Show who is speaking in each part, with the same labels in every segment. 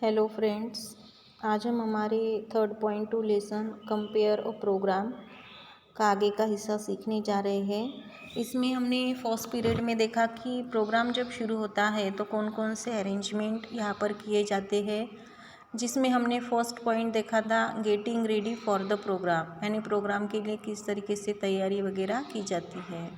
Speaker 1: Hello friends. आज हम हमारे 3.2 लेसन कंपेयर और प्रोग्राम का आगे का हिस्सा सीखने जा रहे हैं। इसमें हमने फर्स्ट पीरियड में देखा कि प्रोग्राम जब शुरू होता है तो कौन कौन से अरेंजमेंट यहाँ पर किए जाते हैं, जिसमें हमने फर्स्ट पॉइंट देखा था getting ready for the programme, यानी प्रोग्राम के लिए किस तरीके से तैयारी वगैरह की जाती है।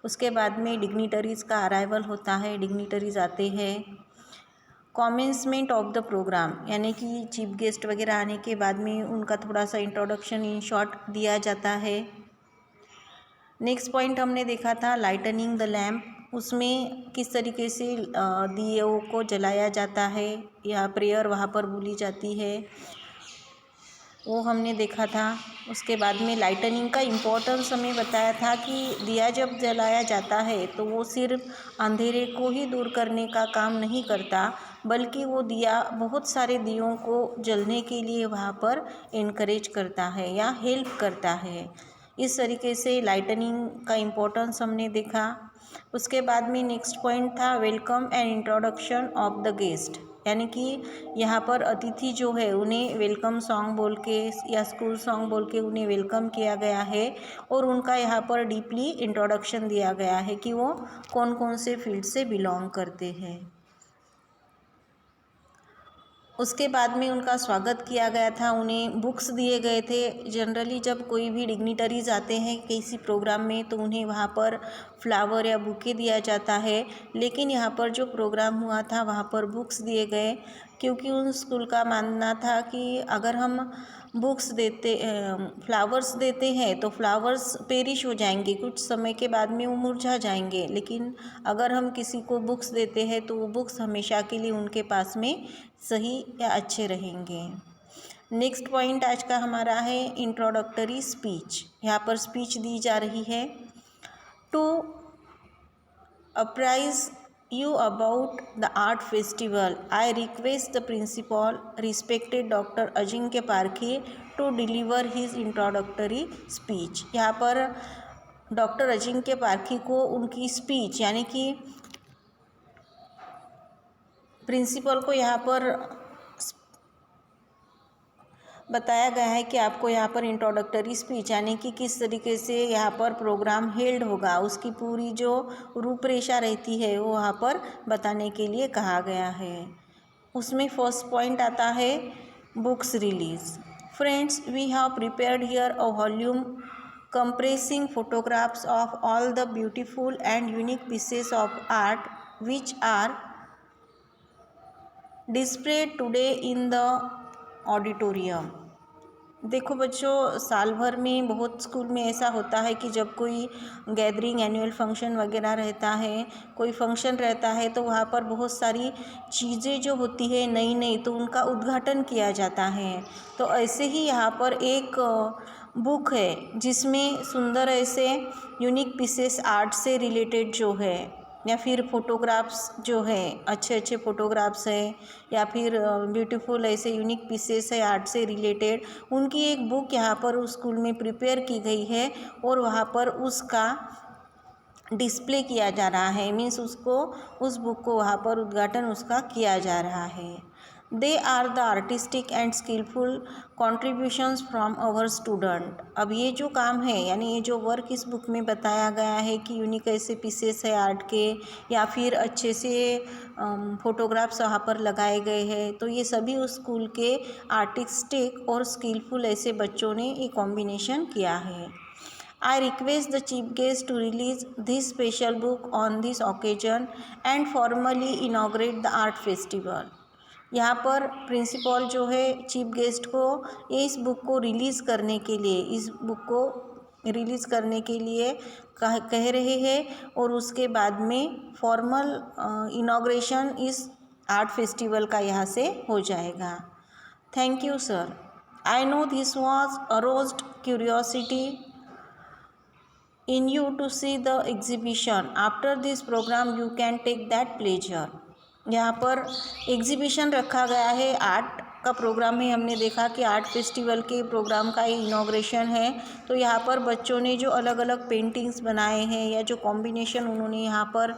Speaker 1: उसके बाद में डिग्निटरीज़ का अराइवल होता है, डिग्निटरीज़ आते हैं। कॉमेंसमेंट ऑफ द प्रोग्राम, यानी कि चीफ गेस्ट वगैरह आने के बाद में उनका थोड़ा सा इंट्रोडक्शन इन शॉर्ट दिया जाता है। नेक्स्ट पॉइंट हमने देखा था लाइटनिंग द लैम्प, उसमें किस तरीके से दियों को जलाया जाता है या प्रेयर वहाँ पर बोली जाती है, वो हमने देखा था। उसके बाद में लाइटनिंग का इम्पोर्टेंस हमें बताया था कि दिया जब जलाया जाता है तो वो सिर्फ अंधेरे को ही दूर करने का काम नहीं करता, बल्कि वो दिया बहुत सारे दियों को जलने के लिए वहाँ पर इनकरेज करता है या हेल्प करता है। इस तरीके से लाइटनिंग का इम्पोर्टेंस हमने देखा। उसके बाद में नेक्स्ट पॉइंट था welcome and introduction of the guest, यानी कि यहाँ पर अतिथि जो है उन्हें वेलकम सॉन्ग बोल के या स्कूल सॉन्ग बोल के उन्हें वेलकम किया गया है और उनका यहाँ पर डीपली इंट्रोडक्शन दिया गया है कि वो कौन कौन से फील्ड से बिलोंग करते हैं। उसके बाद में उनका स्वागत किया गया था, उन्हें बुक्स दिए गए थे। जनरली जब कोई भी डिग्निटरीज आते हैं किसी प्रोग्राम में तो उन्हें वहाँ पर फ्लावर या बुके दिया जाता है, लेकिन यहाँ पर जो प्रोग्राम हुआ था वहाँ पर बुक्स दिए गए, क्योंकि उन स्कूल का मानना था कि अगर हम बुक्स देते फ्लावर्स देते हैं तो फ्लावर्स पेरिश हो जाएंगे, कुछ समय के बाद में वो मुरझा जाएंगे, लेकिन अगर हम किसी को बुक्स देते हैं तो वो बुक्स हमेशा के लिए उनके पास में सही या अच्छे रहेंगे। नेक्स्ट पॉइंट आज का हमारा है इंट्रोडक्टरी स्पीच। यहाँ पर स्पीच दी जा रही है। To apprise you about the art festival, I request the principal, respected Dr. Ajinkya Parkhi, to deliver his introductory speech। यहाँ पर डॉक्टर अजिंक्य पारखी को उनकी स्पीच, यानी कि प्रिंसिपल को यहाँ पर बताया गया है कि आपको यहाँ पर इंट्रोडक्टरी स्पीच, यानी कि किस तरीके से यहाँ पर प्रोग्राम हेल्ड होगा, उसकी पूरी जो रूपरेखा रहती है वो वहाँ पर बताने के लिए कहा गया है। उसमें फर्स्ट पॉइंट आता है books release. Friends, we have prepared here a volume comprising photographs of all the beautiful and unique pieces of art which are displayed today in the auditorium. देखो बच्चों, साल भर में बहुत स्कूल में ऐसा होता है कि जब कोई गैदरिंग एनुअल फंक्शन वगैरह रहता है, कोई फंक्शन रहता है, तो वहाँ पर बहुत सारी चीज़ें जो होती है नई नई, तो उनका उद्घाटन किया जाता है। तो ऐसे ही यहाँ पर एक बुक है जिसमें सुंदर ऐसे यूनिक पीसेस आर्ट से रिलेटेड जो है, या फिर फोटोग्राफ्स जो है, अच्छे अच्छे फोटोग्राफ्स हैं, या फिर ब्यूटीफुल ऐसे यूनिक पीसेस है आर्ट से रिलेटेड, उनकी एक बुक यहाँ पर उस स्कूल में प्रिपेयर की गई है और वहाँ पर उसका डिस्प्ले किया जा रहा है। मीन्स उसको, उस बुक को वहाँ पर उद्घाटन उसका किया जा रहा है। They are the artistic and skilful contributions from our student. अब ये जो काम है, यानी ये जो वर्क इस बुक में बताया गया है कि यूनिक ऐसे पीसेस है आर्ट के, या फिर अच्छे से फोटोग्राफ्स वहाँ पर लगाए गए हैं, तो ये सभी उस स्कूल के आर्टिस्टिक और स्किलफुल ऐसे बच्चों ने ये कॉम्बिनेशन किया है। I request the chief guest to release this special book on this occasion and formally inaugurate the art festival। यहाँ पर प्रिंसिपल जो है चीफ गेस्ट को इस बुक को रिलीज़ करने के लिए, इस बुक को रिलीज़ करने के लिए कह रहे हैं, और उसके बाद में फॉर्मल इनाग्रेशन इस आर्ट फेस्टिवल का यहाँ से हो जाएगा। Thank you sir. I know this was aroused curiosity in you to see the exhibition. After this program you can take that pleasure। यहाँ पर एग्जीबिशन रखा गया है, आर्ट का प्रोग्राम है। हमने देखा कि आर्ट फेस्टिवल के प्रोग्राम का ये इनाग्रेशन है, तो यहाँ पर बच्चों ने जो अलग अलग पेंटिंग्स बनाए हैं या जो कॉम्बिनेशन उन्होंने यहाँ पर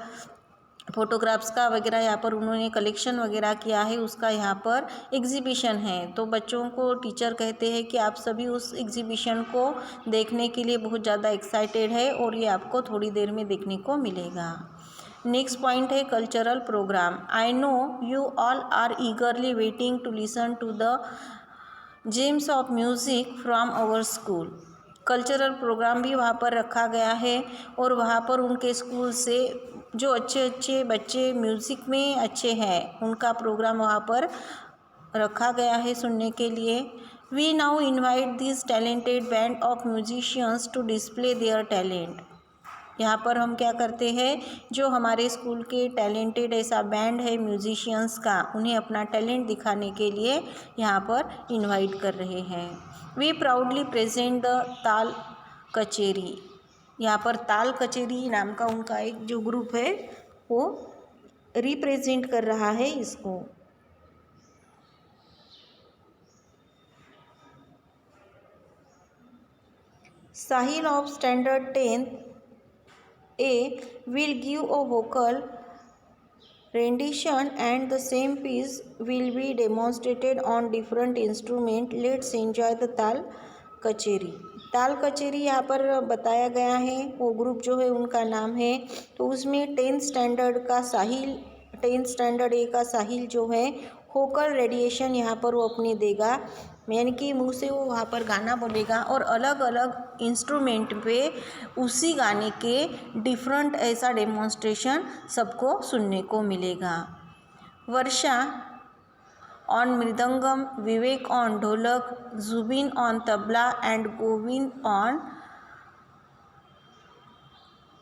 Speaker 1: फ़ोटोग्राफ्स का वगैरह यहाँ पर उन्होंने कलेक्शन वगैरह किया है, उसका यहाँ पर एग्जीबिशन है। तो बच्चों को टीचर कहते हैं कि आप सभी उस एग्जीबिशन को देखने के लिए बहुत ज़्यादा एक्साइटेड है और ये आपको थोड़ी देर में देखने को मिलेगा। नेक्स्ट पॉइंट है cultural programme. I know you all are eagerly waiting to listen to the gems of music from our school. Cultural programme भी वहाँ पर रखा गया है और वहाँ पर उनके स्कूल से जो अच्छे अच्छे बच्चे म्यूज़िक में अच्छे हैं उनका प्रोग्राम वहाँ पर रखा गया है सुनने के लिए। We now invite this talented band of musicians to display their talent. यहाँ पर हम क्या करते हैं, जो हमारे स्कूल के टैलेंटेड ऐसा बैंड है म्यूजिशियंस का, उन्हें अपना टैलेंट दिखाने के लिए यहाँ पर इनवाइट कर रहे हैं। वी प्राउडली प्रेजेंट द ताल कचेरी। यहाँ पर ताल कचेरी नाम का उनका एक जो ग्रुप है वो रिप्रेजेंट कर रहा है इसको। Sahil of standard 10th A will give a vocal rendition and the same piece will be demonstrated on different instrument. Let's enjoy the ताल कचेरी। ताल कचेरी यहाँ पर बताया गया है, वो ग्रुप जो है उनका नाम है। तो उसमें 10th स्टैंडर्ड का साहिल, 10th स्टैंडर्ड ए का साहिल जो है वोकल रेडिएशन यहाँ पर वो अपने देगा, यानी कि मुँह से वो वहाँ पर गाना बोलेगा और अलग अलग इंस्ट्रूमेंट पे उसी गाने के डिफरेंट ऐसा डेमोन्स्ट्रेशन सबको सुनने को मिलेगा। Varsha on mridangam, Vivek on dholak, Jubin on tabla and Govind on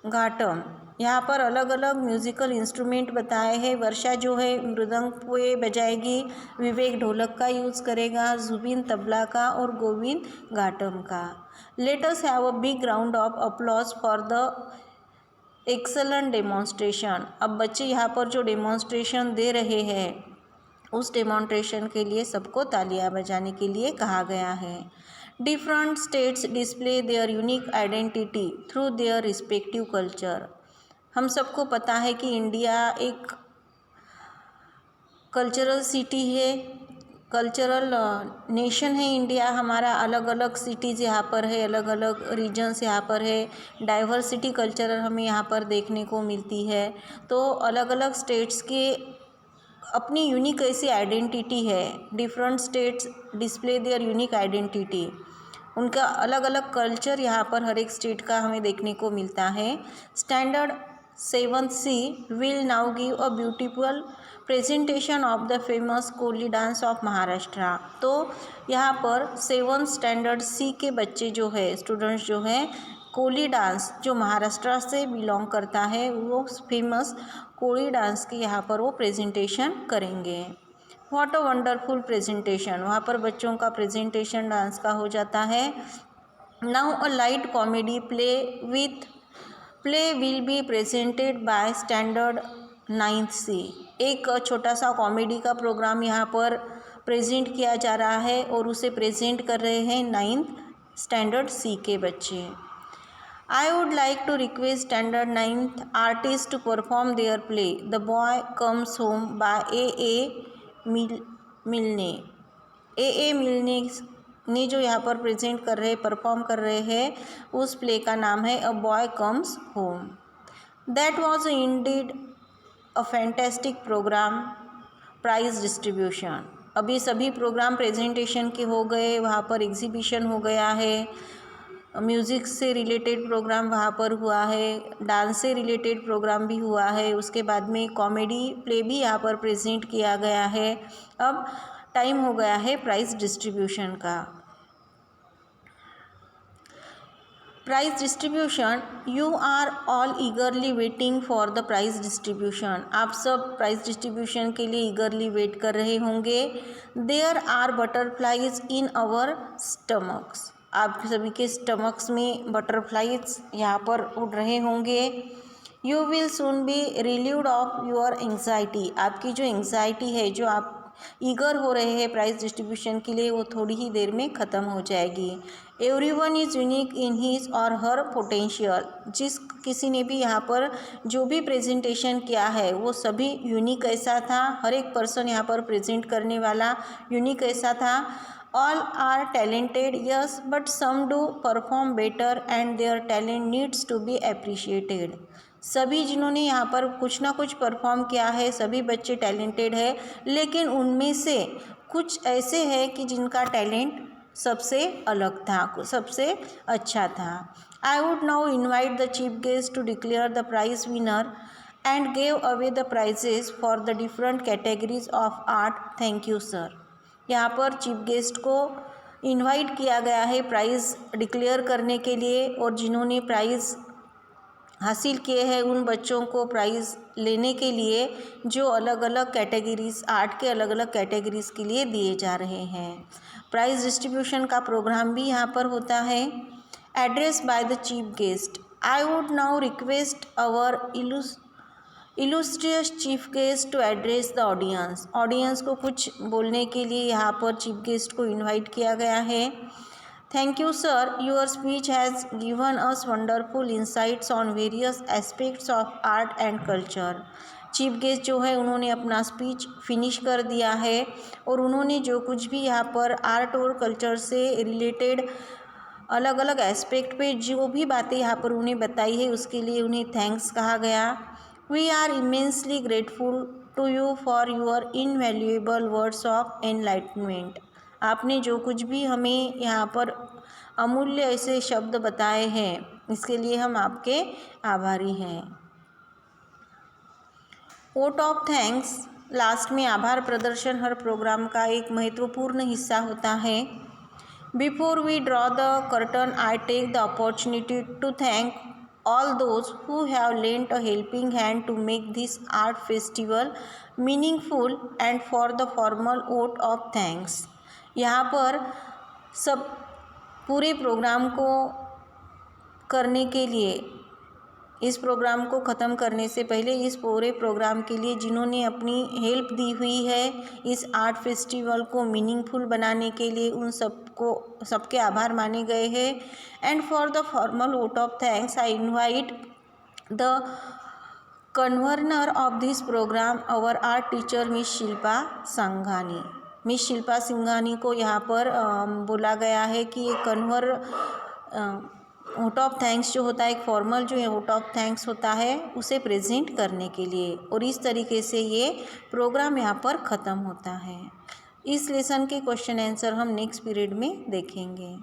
Speaker 1: ghatam. यहाँ पर अलग अलग म्यूज़िकल इंस्ट्रूमेंट बताए हैं। वर्षा जो है मृदंग पे बजाएगी, विवेक ढोलक का यूज़ करेगा, जुबिन तबला का और गोविंद घाटम का। Let us have a big round of applause for the excellent demonstration. अब बच्चे यहाँ पर जो डेमोन्स्ट्रेशन दे रहे हैं उस डेमोन्स्ट्रेशन के लिए सबको तालियां बजाने के लिए कहा गया है। Different states display there unique identity through their respective culture. हम सबको पता है कि इंडिया एक कल्चरल सिटी है, कल्चरल नेशन है इंडिया हमारा। अलग अलग सिटीज़ यहाँ पर है, अलग अलग रीजन्स यहाँ पर है, डाइवर्सिटी कल्चरल हमें यहाँ पर देखने को मिलती है। तो अलग अलग स्टेट्स के अपनी यूनिक ऐसी आइडेंटिटी है। Different states display there unique identity, उनका अलग अलग कल्चर यहाँ पर हर एक स्टेट का हमें देखने को मिलता है। Standard 7th C will now give a beautiful presentation of the famous Koli dance of Maharashtra. तो यहाँ पर 7th स्टैंडर्ड C के बच्चे जो है, स्टूडेंट्स जो हैं, कोली डांस जो महाराष्ट्र से बिलोंग करता है वो फेमस कोली डांस की यहाँ पर वो प्रेजेंटेशन करेंगे। व्हाट अ वंडरफुल प्रेजेंटेशन, वहाँ पर बच्चों का प्रेजेंटेशन डांस का हो जाता है। Now a light comedy play will be presented by standard 9th C। एक छोटा सा कॉमेडी का प्रोग्राम यहाँ पर प्रेजेंट किया जा रहा है और उसे प्रेजेंट कर रहे हैं 9th स्टैंडर्ड C के बच्चे। I would like to request standard 9th artists to perform their play The Boy Comes Home by A.A. मिलने। A.A. मिलने ने जो यहाँ पर प्रेजेंट कर रहे, परफॉर्म कर रहे हैं, उस प्ले का नाम है a boy comes home. That was indeed a fantastic programme. Prize distribution, अभी सभी प्रोग्राम प्रेजेंटेशन के हो गए, वहाँ पर एग्जीबिशन हो गया है, म्यूज़िक से रिलेटेड प्रोग्राम वहाँ पर हुआ है, डांस से रिलेटेड प्रोग्राम भी हुआ है, उसके बाद में कॉमेडी प्ले भी यहाँ पर प्रेजेंट किया गया है। अब टाइम हो गया है प्राइज़ डिस्ट्रीब्यूशन का। Prize distribution, you are all eagerly waiting for the prize distribution. आप सब प्राइज़ डिस्ट्रीब्यूशन के लिए ईगरली वेट कर रहे होंगे। There are butterflies in our stomachs, आप सभी के स्टमक्स में बटरफ्लाइज यहाँ पर उड़ रहे होंगे। You will soon be relieved of your anxiety, आपकी जो एंग्जाइटी है, जो आप ईगर हो रहे हैं प्राइज़ डिस्ट्रीब्यूशन के लिए, वो थोड़ी ही देर में ख़त्म हो जाएगी। Everyone is unique in his और हर पोटेंशियल। जिस किसी ने भी यहाँ पर जो भी प्रेजेंटेशन किया है वो सभी यूनिक ऐसा था, हर एक पर्सन यहाँ पर प्रेजेंट करने वाला यूनिक ऐसा था। All are talented yes, but some do perform better and their talent needs to be appreciated. सभी जिन्होंने यहाँ पर कुछ ना कुछ परफॉर्म किया है, सभी बच्चे टैलेंटेड है, लेकिन उनमें से कुछ ऐसे हैं कि जिनका टैलेंट सबसे अलग था, सबसे अच्छा था। I would now invite the chief guest to declare the prize winner and give away the prizes for the different categories of art. Thank you sir. यहाँ पर चीफ गेस्ट को इनवाइट किया गया है प्राइज़ डिक्लेयर करने के लिए, और जिन्होंने प्राइज़ हासिल किए हैं उन बच्चों को प्राइज़ लेने के लिए जो अलग अलग कैटेगरीज, आर्ट के अलग अलग कैटेगरीज के लिए दिए जा रहे हैं। प्राइज़ डिस्ट्रीब्यूशन का प्रोग्राम भी यहाँ पर होता है। Address by the chief guest. I would now request our illustrious chief guest to address the audience. Audience को कुछ बोलने के लिए यहाँ पर चीफ गेस्ट को इनवाइट किया गया है। Thank you sir, your speech has given us wonderful insights on various aspects of art and culture. Chief guest जो है उन्होंने अपना स्पीच फिनिश कर दिया है, और उन्होंने जो कुछ भी यहाँ पर आर्ट और कल्चर से रिलेटेड अलग अलग एस्पेक्ट पे जो भी बातें यहाँ पर उन्हें बताई है उसके लिए उन्हें थैंक्स कहा गया। We are immensely grateful to you for your invaluable words of enlightenment. आपने जो कुछ भी हमें यहाँ पर अमूल्य ऐसे शब्द बताए हैं, इसके लिए हम आपके आभारी हैं। Vote of thanks. लास्ट में आभार प्रदर्शन हर प्रोग्राम का एक महत्वपूर्ण हिस्सा होता है। Before we draw the curtain, I take the opportunity to thank all those who have lent a helping hand to make this art festival meaningful and for the formal vote of thanks। यहाँ पर सब पूरे programme को करने के लिए, इस programme को ख़त्म करने से पहले इस पूरे प्रोग्राम के लिए जिन्होंने अपनी हेल्प दी हुई है इस आर्ट फेस्टिवल को मीनिंगफुल बनाने के लिए, उन सबके आभार माने गए हैं। And for the formal vote of thanks I invite the convener of this programme our art teacher miss Shilpa Sanghani. Miss Shilpa Singhani को यहाँ पर बोला गया है कि ये कन्वर वोट ऑफ थैंक्स जो होता है, एक फॉर्मल जो है वोट ऑफ थैंक्स होता है, उसे प्रेजेंट करने के लिए, और इस तरीके से ये प्रोग्राम यहाँ पर ख़त्म होता है। इस लेसन के क्वेश्चन आंसर हम नेक्स्ट पीरियड में देखेंगे।